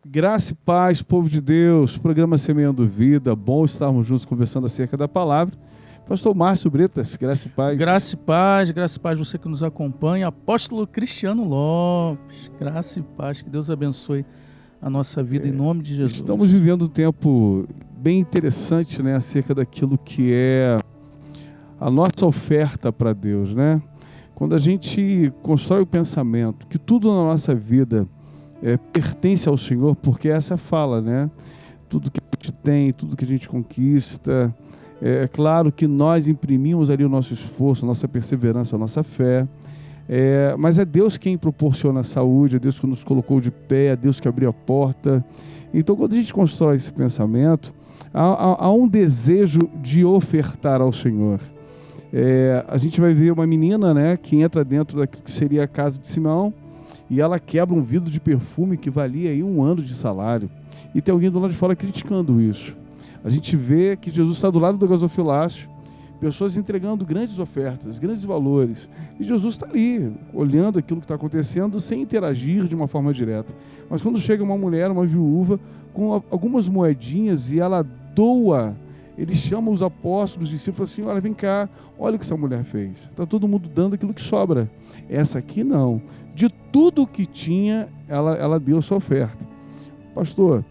Graça e paz, povo de Deus, programa Semeando Vida, bom estarmos juntos conversando acerca da palavra. Pastor Márcio Bretas, graça e paz. Graça e paz, você que nos acompanha. Apóstolo Cristiano Lopes, graça e paz, que Deus abençoe a nossa vida em nome de Jesus. Estamos vivendo um tempo bem interessante, né, acerca daquilo que é a nossa oferta para Deus, né? Quando a gente constrói o pensamento que tudo na nossa vida pertence ao Senhor, porque essa fala, né? Tudo que a gente tem, tudo que a gente conquista, é claro que nós imprimimos ali o nosso esforço, a nossa perseverança, a nossa fé, mas é Deus quem proporciona a saúde, é Deus que nos colocou de pé, é Deus que abriu a porta. Então, quando a gente constrói esse pensamento, há um desejo de ofertar ao Senhor. A gente vai ver uma menina, né, que entra dentro daquilo que seria a casa de Simão, e ela quebra um vidro de perfume que valia aí 1 ano de salário. E tem alguém do lado de fora criticando isso. A gente vê que Jesus está do lado do gasofilácio, pessoas entregando grandes ofertas, grandes valores. E Jesus está ali, olhando aquilo que está acontecendo, sem interagir de uma forma direta. Mas quando chega uma mulher, uma viúva, com algumas moedinhas e ela doa, ele chama os apóstolos, os discípulos, e fala assim: olha, vem cá, olha o que essa mulher fez. Está todo mundo dando aquilo que sobra. Essa aqui não. De tudo que tinha, ela deu a sua oferta. Pastor,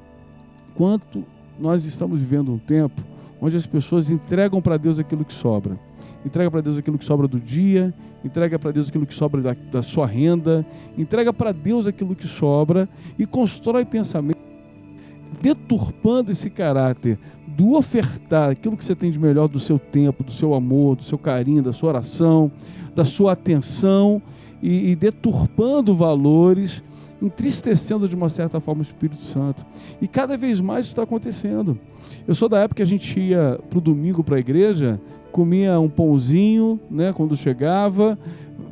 quanto nós estamos vivendo um tempo onde as pessoas entregam para Deus aquilo que sobra. Entrega para Deus aquilo que sobra do dia, entrega para Deus aquilo que sobra da sua renda, entrega para Deus aquilo que sobra e constrói pensamento, deturpando esse caráter do ofertar aquilo que você tem de melhor do seu tempo, do seu amor, do seu carinho, da sua oração, da sua atenção, e deturpando valores, entristecendo de uma certa forma o Espírito Santo. E cada vez mais isso está acontecendo. Eu sou da época que a gente ia para o domingo para a igreja, comia um pãozinho, né, quando chegava,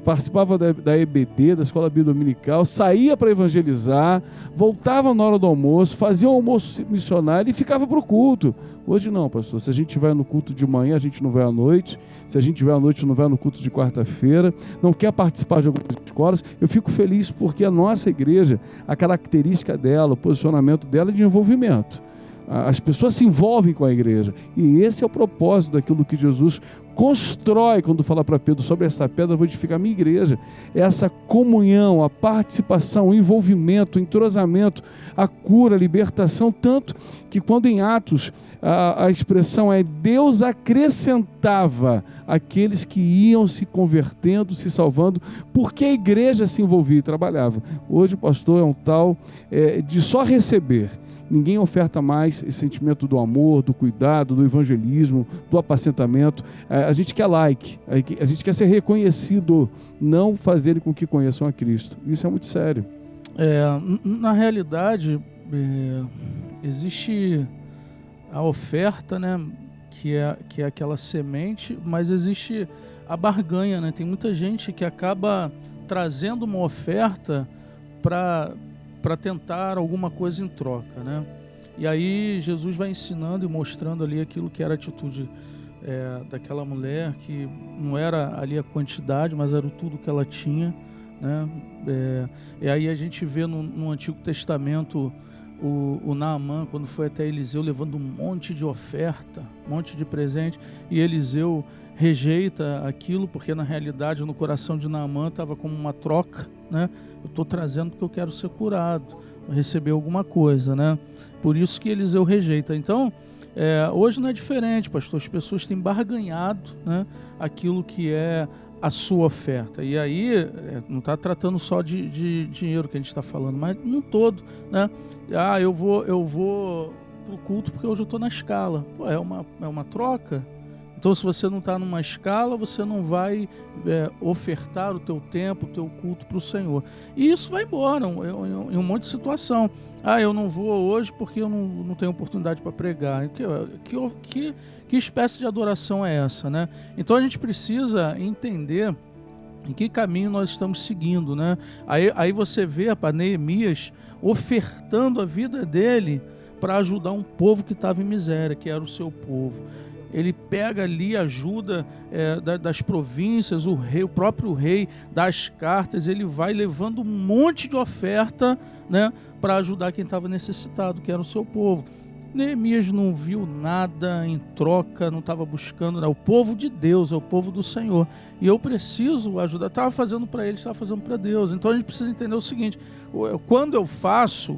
participava da EBD, da Escola Bíblica Dominical, saía para evangelizar, voltava na hora do almoço, fazia um almoço missionário e ficava para o culto. Hoje não, pastor. Se a gente vai no culto de manhã, a gente não vai à noite. Se a gente vai à noite, não vai no culto de quarta-feira. Não quer participar de algumas escolas. Eu fico feliz porque a nossa igreja, a característica dela, o posicionamento dela é de envolvimento. As pessoas se envolvem com a igreja. E esse é o propósito daquilo que Jesus constrói quando fala para Pedro: sobre essa pedra eu vou edificar a minha igreja. É essa comunhão, a participação, o envolvimento, o entrosamento, a cura, a libertação, tanto que quando em Atos a expressão é: Deus acrescentava aqueles que iam se convertendo, se salvando, porque a igreja se envolvia e trabalhava. Hoje o pastor é um tal de só receber. Ninguém oferta mais esse sentimento do amor, do cuidado, do evangelismo, do apacentamento. A gente quer like, a gente quer ser reconhecido, não fazer com que conheçam a Cristo. Isso é muito sério. Na realidade, existe a oferta, né, que é aquela semente, mas existe a barganha, né? Tem muita gente que acaba trazendo uma oferta para tentar alguma coisa em troca, né? E aí Jesus vai ensinando e mostrando ali aquilo que era a atitude daquela mulher, que não era ali a quantidade, mas era tudo que ela tinha, né? E aí a gente vê no Antigo Testamento o Naamã, quando foi até Eliseu, levando um monte de oferta, um monte de presente, e Eliseu rejeita aquilo, porque na realidade no coração de Naamã estava como uma troca, né? Eu estou trazendo porque eu quero ser curado, receber alguma coisa, né? Por isso que Eliseu rejeita. Então, hoje não é diferente, pastor. As pessoas têm barganhado, né, aquilo que é a sua oferta. E aí, não está tratando só de dinheiro que a gente está falando, mas num todo, né? Eu vou para o culto porque hoje eu estou na escala. Pô, é uma troca. Então, se você não está numa escala, você não vai ofertar o teu tempo, o teu culto para o Senhor. E isso vai embora em um monte de situação. Eu não vou hoje porque eu não tenho oportunidade para pregar. Que espécie de adoração é essa, né? Então, a gente precisa entender em que caminho nós estamos seguindo, né? Aí você vê Neemias ofertando a vida dele para ajudar um povo que estava em miséria, que era o seu povo. ele pega ali, ajuda das províncias, o próprio rei, das cartas, ele vai levando um monte de oferta, né, para ajudar quem estava necessitado, que era o seu povo. Neemias não viu nada em troca, não estava buscando, é o povo de Deus, é o povo do Senhor, e eu preciso ajudar. Estava fazendo para eles, estava fazendo para Deus. Então a gente precisa entender o seguinte: quando eu faço,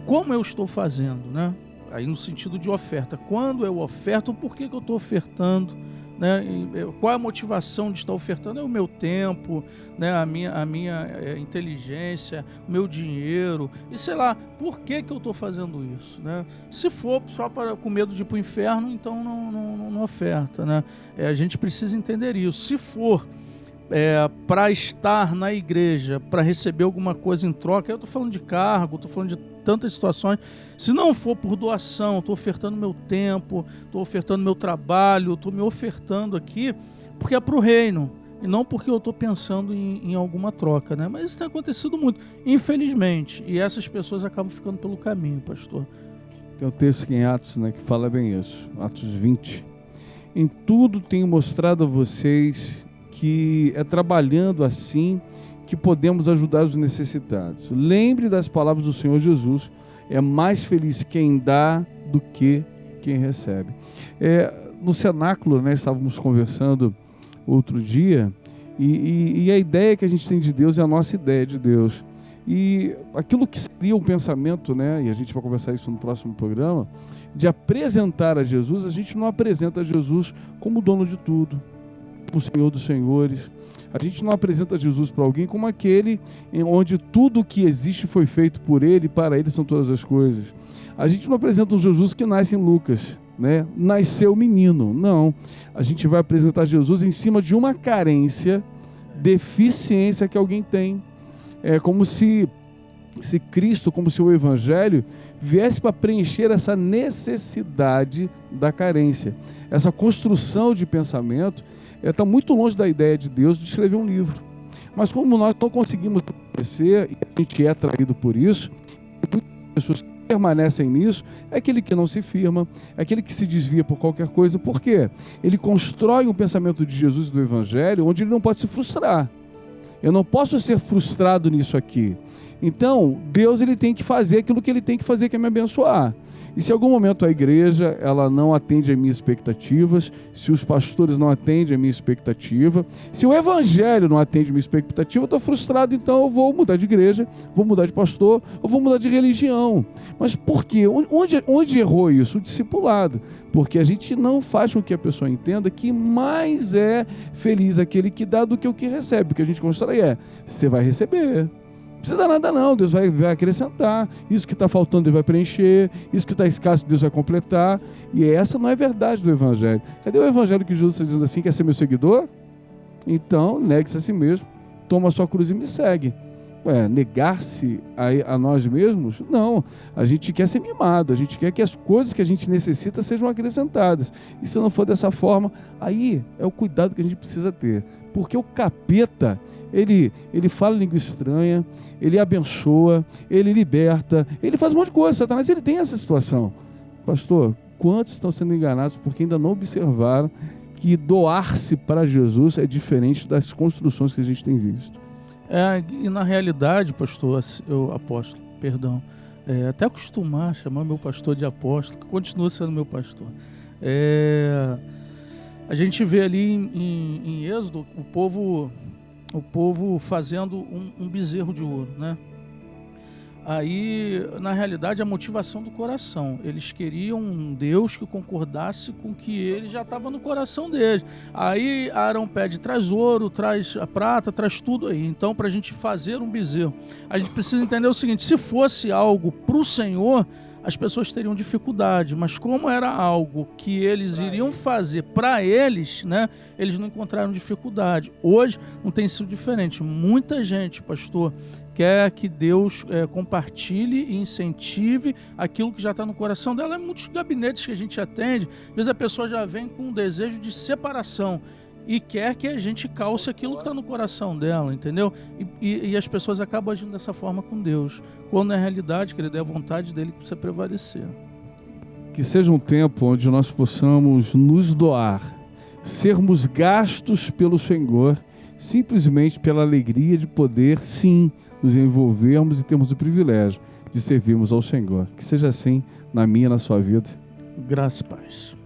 como eu estou fazendo, né? Aí no sentido de oferta, quando eu oferto, por que eu estou ofertando? Né? Qual é a motivação de estar ofertando? É o meu tempo, né? a minha inteligência, o meu dinheiro, e sei lá, por que eu estou fazendo isso? Né? Se for só com medo de ir para o inferno, então não oferta. Né? A gente precisa entender isso. Se for para estar na igreja, para receber alguma coisa em troca, eu estou falando de cargo, estou falando de tantas situações. Se não for por doação, estou ofertando meu tempo, estou ofertando meu trabalho, estou me ofertando aqui porque é para o reino e não porque eu estou pensando em alguma troca, né? Mas isso tem acontecido muito, infelizmente, e essas pessoas acabam ficando pelo caminho, pastor. Tem um texto aqui em Atos, né, que fala bem isso, Atos 20. Em tudo tenho mostrado a vocês que é trabalhando assim que podemos ajudar os necessitados. Lembre das palavras do Senhor Jesus: é mais feliz quem dá do que quem recebe. No cenáculo, né, estávamos conversando outro dia, e a ideia que a gente tem de Deus é a nossa ideia de Deus. E aquilo que seria um pensamento, né, e a gente vai conversar isso no próximo programa, de apresentar a Jesus, a gente não apresenta Jesus como dono de tudo, o Senhor dos senhores. A gente não apresenta Jesus para alguém como aquele onde tudo que existe foi feito por ele, e para ele são todas as coisas. A gente não apresenta um Jesus que nasce em Lucas, né? Nasceu menino. Não. A gente vai apresentar Jesus em cima de uma carência, deficiência que alguém tem. É como se Cristo, como se o Evangelho viesse para preencher essa necessidade da carência. Essa construção de pensamento está muito longe da ideia de Deus de escrever um livro. Mas como nós não conseguimos conhecer, e a gente é atraído por isso, muitas pessoas que permanecem nisso, é aquele que não se firma, é aquele que se desvia por qualquer coisa. Por quê? Ele constrói um pensamento de Jesus e do Evangelho onde ele não pode se frustrar. Eu não posso ser frustrado nisso aqui. Então, Deus ele tem que fazer aquilo que ele tem que fazer, que é me abençoar. E se em algum momento a igreja ela não atende às minhas expectativas, se os pastores não atendem à minha expectativa, se o evangelho não atende à minha expectativa, eu estou frustrado, então eu vou mudar de igreja, vou mudar de pastor, ou vou mudar de religião. Mas por quê? Onde errou isso? O discipulado. Porque a gente não faz com que a pessoa entenda que mais é feliz aquele que dá do que o que recebe. O que a gente constrói você vai receber. Não precisa dar nada não, Deus vai acrescentar. Isso que está faltando Ele vai preencher, isso que está escasso Deus vai completar. E essa não é verdade do Evangelho. Cadê o Evangelho que Jesus está dizendo assim, quer ser meu seguidor? Então, negue-se a si mesmo, toma a sua cruz e me segue. Negar-se a nós mesmos? Não, a gente quer ser mimado, a gente quer que as coisas que a gente necessita sejam acrescentadas. E se não for dessa forma, aí é o cuidado que a gente precisa ter. Porque o capeta, ele fala língua estranha, ele abençoa, ele liberta, ele faz um monte de coisa. Satanás, ele tem essa situação. Pastor, quantos estão sendo enganados porque ainda não observaram que doar-se para Jesus é diferente das construções que a gente tem visto? E na realidade, apóstolo, até acostumar a chamar meu pastor de apóstolo, que continua sendo meu pastor. A gente vê ali em Êxodo o povo fazendo um bezerro de ouro, né? Aí, na realidade, a motivação do coração. Eles queriam um Deus que concordasse com o que ele já estava no coração deles. Aí Arão pede, traz ouro, traz a prata, traz tudo aí. Então, para a gente fazer um bezerro, a gente precisa entender o seguinte: se fosse algo para o Senhor, as pessoas teriam dificuldade, mas como era algo que eles iriam fazer para eles, né, eles não encontraram dificuldade. Hoje não tem sido diferente. Muita gente, pastor, quer que Deus compartilhe e incentive aquilo que já está no coração dela. É muitos gabinetes que a gente atende, às vezes a pessoa já vem com um desejo de separação e quer que a gente calce aquilo que está no coração dela, entendeu? E as pessoas acabam agindo dessa forma com Deus, quando na realidade, querido, é a vontade dele que precisa prevalecer. Que seja um tempo onde nós possamos nos doar, sermos gastos pelo Senhor, simplesmente pela alegria de poder, sim, nos envolvermos e termos o privilégio de servirmos ao Senhor. Que seja assim na minha e na sua vida. Graça e paz.